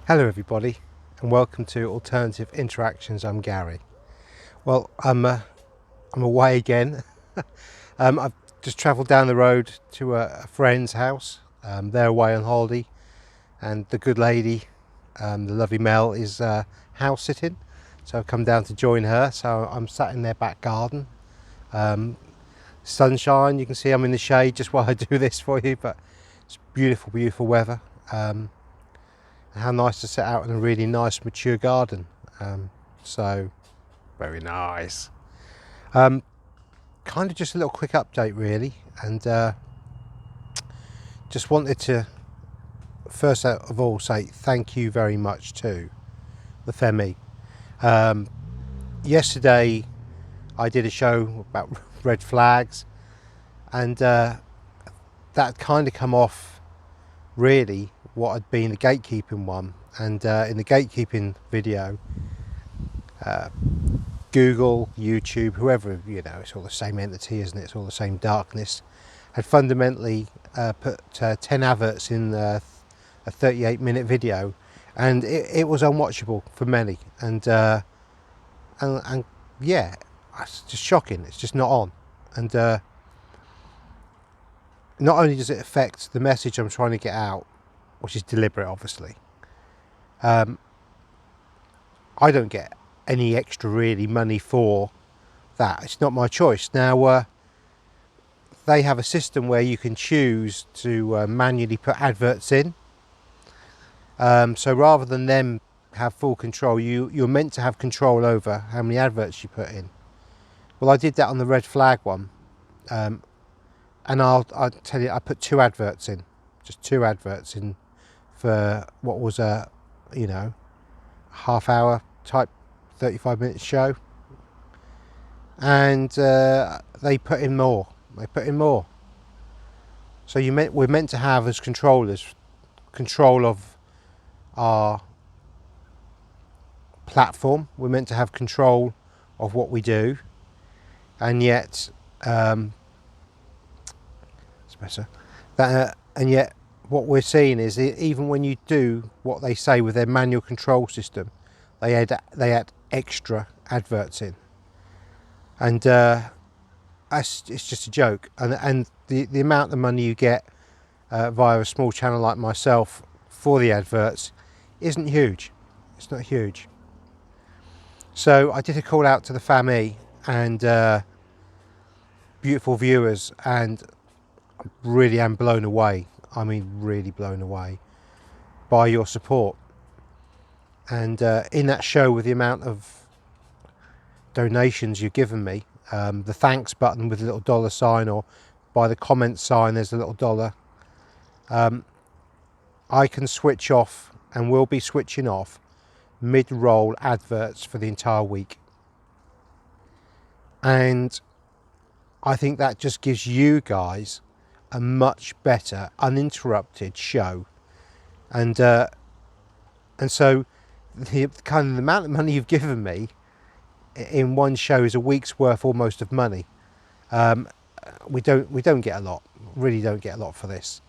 Hello everybody and welcome to Alternative Interactions. I'm Gary. Well, I'm away again. I've just travelled down the road to a friend's house. They're away on holiday and the good lady, the lovely Mel, is house sitting. So I've come down to join her. So I'm sat in their back garden. Sunshine, you can see I'm in the shade just while I do this for you, but it's beautiful, beautiful weather. How nice to sit out in a really nice mature garden. So very nice. Kind of just a little quick update really, and just wanted to first of all say thank you very much to the famille. Yesterday I did a show about red flags, and that kind of come off really what had been the gatekeeping one. And in the gatekeeping video, Google, YouTube, whoever, it's all the same entity, isn't it? It's all the same darkness, had fundamentally put 10 adverts in a 38-minute video, and it was unwatchable for many. And yeah, it's just shocking. It's just not on. And not only does it affect the message I'm trying to get out, which is deliberate, obviously. I don't get any extra really money for that. It's not my choice. Now, they have a system where you can choose to manually put adverts in. So rather than them have full control, you're meant to have control over how many adverts you put in. Well, I did that on the red flag one. And I'll tell you, I put 2 adverts in. Just 2 adverts in for what was a half-hour type 35-minute show, and they put in more. So we're meant to have, as controllers, control of our platform. We're meant to have control of what we do, and yet it's better that and yet what we're seeing is even when you do what they say with their manual control system, they add extra adverts in, and it's just a joke. And the amount of money you get via a small channel like myself for the adverts isn't huge. It's not huge. So I did a call out to the famille and beautiful viewers, and I really am blown away. I mean, really blown away by your support. And in that show, with the amount of donations you've given me, the thanks button with a little dollar sign, or by the comment sign there's a little dollar, I can switch off, and will be switching off, mid-roll adverts for the entire week. And I think that just gives you guys a much better uninterrupted show. And so the kind of amount of money you've given me in one show is a week's worth almost of money. We don't get a lot, really don't get a lot for this,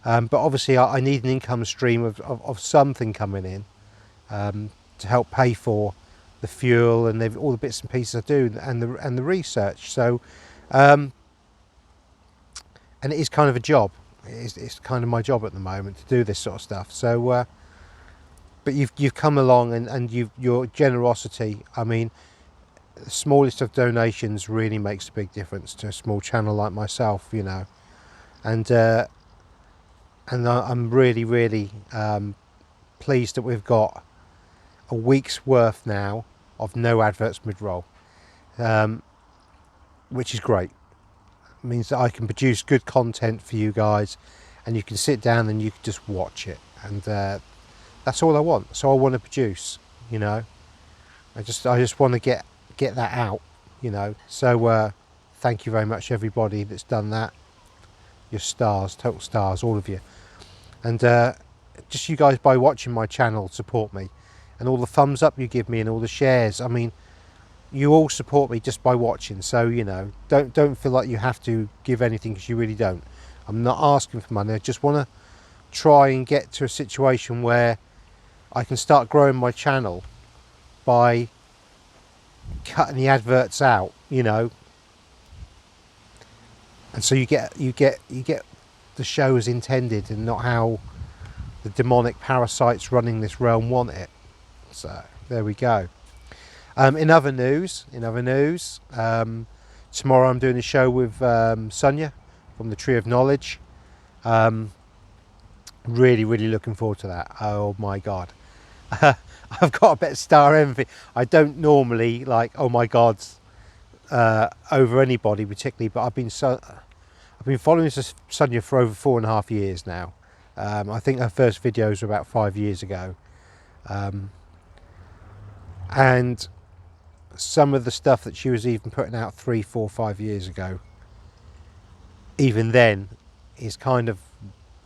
but obviously I need an income stream of something coming in to help pay for the fuel and all the bits and pieces I do, and the research. So and it is kind of a job. It's kind of my job at the moment to do this sort of stuff. So but you've come along, and your generosity, I mean, the smallest of donations really makes a big difference to a small channel like myself, and I'm really pleased that we've got a week's worth now of no adverts mid-roll, which is great. It means that I can produce good content for you guys, and you can sit down and you can just watch it, and that's all I want. So I want to produce, I just want to get that out, so thank you very much everybody that's done that. You're stars, total stars, all of you. And just you guys, by watching my channel, support me, and all the thumbs up you give me and all the shares. I mean, you all support me just by watching. So don't feel like you have to give anything, because you really don't. I'm not asking for money. I just want to try and get to a situation where I can start growing my channel by cutting the adverts out, you know, and so you get the show as intended and not how the demonic parasites running this realm want it. So there we go. In other news, tomorrow I'm doing a show with Sonia from the Tree of Knowledge. Really looking forward to that. Oh my god. I've got a bit of star envy. I don't normally like oh my gods over anybody particularly, but I've been following Sonia for over 4.5 years now. I think her first videos were about 5 years ago, and some of the stuff that she was even putting out 3, 4, 5 years ago, even then, is kind of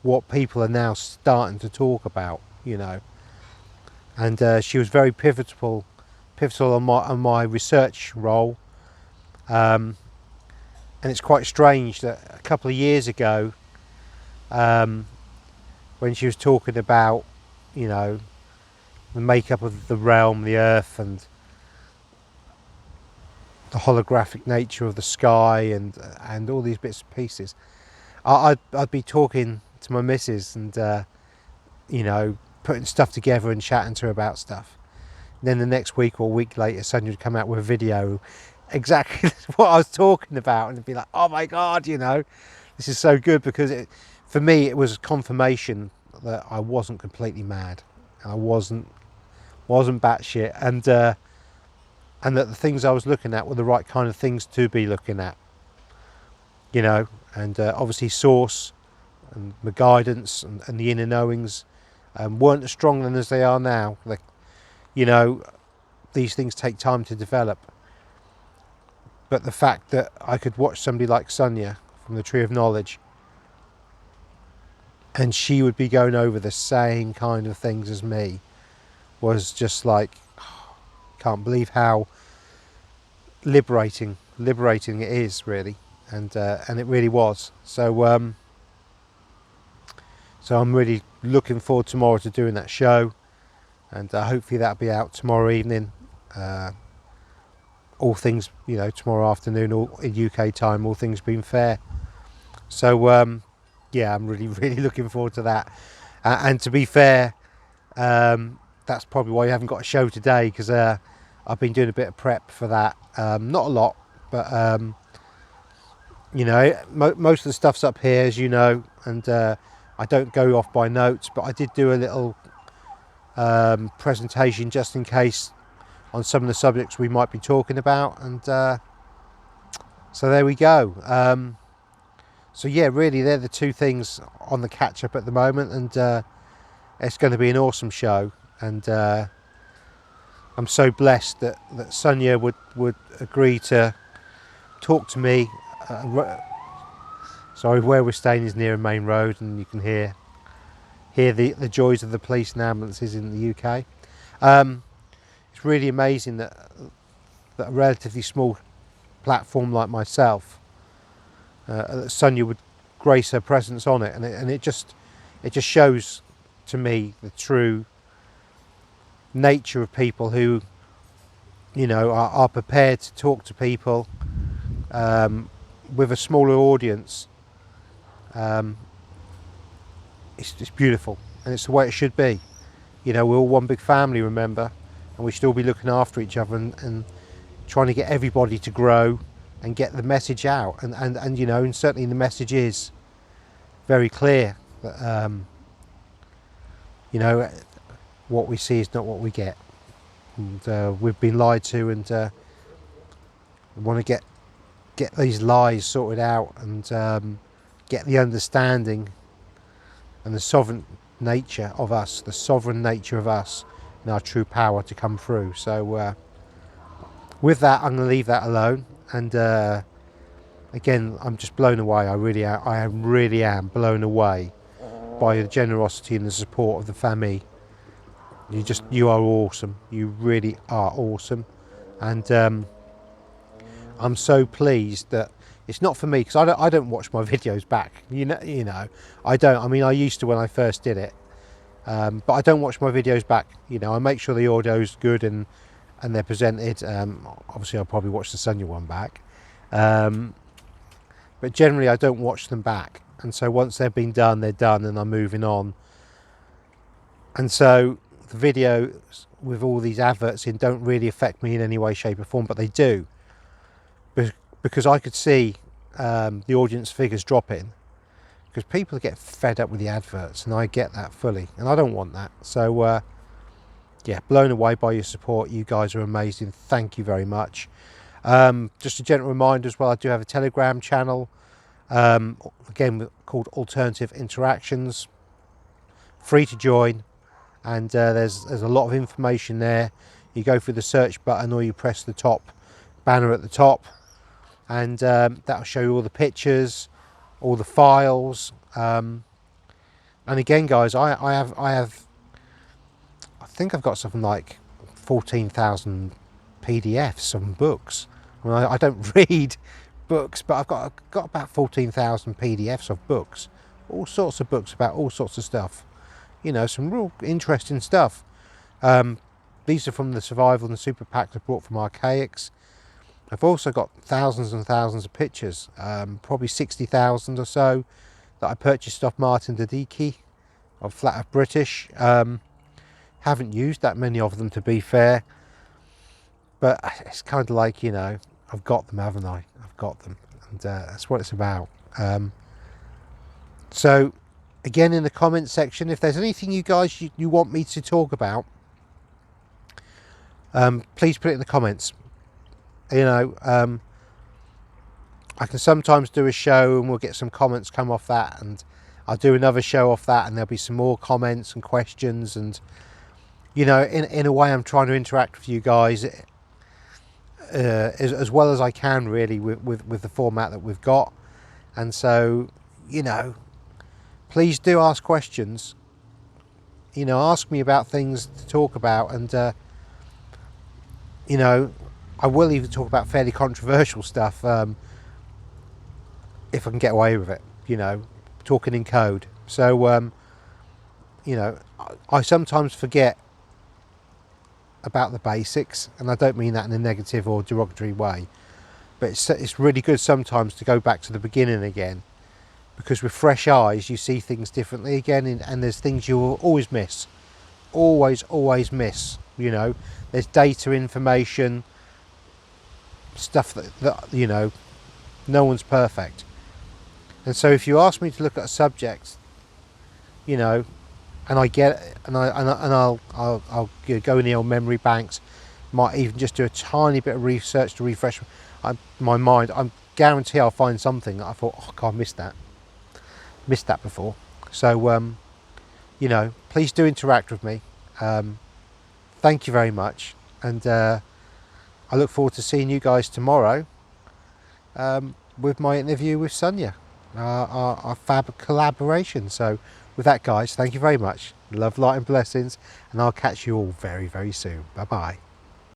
what people are now starting to talk about, you know. And she was very pivotal on my research role. And it's quite strange that a couple of years ago, when she was talking about, you know, the makeup of the realm, the earth, and the holographic nature of the sky, and all these bits and pieces, I'd be talking to my missus and you know, putting stuff together and chatting to her about stuff. And then the next week or a week later, Sonia would come out with a video exactly what I was talking about, and it'd be like, oh my god, you know, this is so good, because for me it was confirmation that I wasn't completely mad. I wasn't batshit, and that the things I was looking at were the right kind of things to be looking at, you know. And obviously source and the guidance and the inner knowings weren't as strong then as they are now. Like, you know, these things take time to develop, but the fact that I could watch somebody like Sonia from the Tree of Knowledge, and she would be going over the same kind of things as me, was just like, oh, can't believe how liberating it is, really. And it really was. So so I'm really looking forward tomorrow to doing that show, and hopefully that'll be out tomorrow evening. All things, you know, tomorrow afternoon, all in UK time, all things being fair. So yeah, I'm really looking forward to that. And to be fair, that's probably why you haven't got a show today, because I've been doing a bit of prep for that. Not a lot, but you know, most of the stuff's up here, as you know, and I don't go off by notes, but I did do a little presentation just in case on some of the subjects we might be talking about, and so there we go. So yeah, really they're the two things on the catch up at the moment, and it's going to be an awesome show. And I'm so blessed that Sonia would agree to talk to me. Sorry, where we're staying is near a main road, and you can hear the joys of the police and ambulances in the UK. It's really amazing that a relatively small platform like myself, Sonia would grace her presence on it, and it just shows to me the true nature of people who, you know, are prepared to talk to people with a smaller audience. It's beautiful, and it's the way it should be. You know, we're all one big family, remember, and we should all be looking after each other and trying to get everybody to grow and get the message out. And you know, and certainly the message is very clear that you know, what we see is not what we get, and we've been lied to, and we want to get these lies sorted out, and get the understanding and the sovereign nature of us, and our true power to come through. So with that, I'm going to leave that alone, and again, I'm just blown away. I really am blown away by the generosity and the support of the famille. You are awesome. You really are awesome, and I'm so pleased that it's not for me, because I don't watch my videos back. You know, I don't. I mean, I used to when I first did it, But I don't watch my videos back. You know, I make sure the audio's good and they're presented. Obviously I'll probably watch the Sonia one back, but generally I don't watch them back. And so once they've been done, they're done, and I'm moving on. And so the videos with all these adverts in don't really affect me in any way, shape or form, but they do, because I could see the audience figures dropping, because people get fed up with the adverts, and I get that fully, and I don't want that. So yeah, blown away by your support. You guys are amazing. Thank you very much. Just a gentle reminder as well, I do have a Telegram channel, again called Alternative Interactions, free to join, and there's a lot of information there. You go through the search button, or you press the top banner at the top, and that'll show you all the pictures, all the files, and again guys, I think I've got something like 14,000 PDFs and books. I mean, I don't read books, but I've got about 14,000 PDFs of books, all sorts of books about all sorts of stuff. You know, some real interesting stuff. These are from the Survival and the Super Packs I brought from Archaics. I've also got thousands and thousands of pictures, probably 60,000 or so, that I purchased off Martin Didiki of Flat Earth British. Haven't used that many of them, to be fair, but it's kind of like, you know, I've got them, haven't I? I've got them, and that's what it's about. So again, in the comments section, if there's anything you guys you want me to talk about, please put it in the comments. You know, I can sometimes do a show and we'll get some comments come off that, and I'll do another show off that and there'll be some more comments and questions, and you know, in a way I'm trying to interact with you guys as well as I can, really, with the format that we've got. And so, you know, please do ask questions. You know, ask me about things to talk about, and you know, I will even talk about fairly controversial stuff if I can get away with it, you know, talking in code. So you know, I sometimes forget about the basics, and I don't mean that in a negative or derogatory way, but it's really good sometimes to go back to the beginning again, because with fresh eyes you see things differently again, and there's things you will always miss, always miss. You know, there's data, information, stuff that you know, no one's perfect. And so if you ask me to look at a subject, you know, and I get it, and I'll go in the old memory banks, might even just do a tiny bit of research to refresh my mind. I guarantee I'll find something that I thought, oh God, I missed that before. So you know, please do interact with me. Thank you very much, and I look forward to seeing you guys tomorrow with my interview with Sonia, our fab collaboration. So with that, guys, thank you very much. Love, light and blessings, and I'll catch you all very, very soon. Bye bye.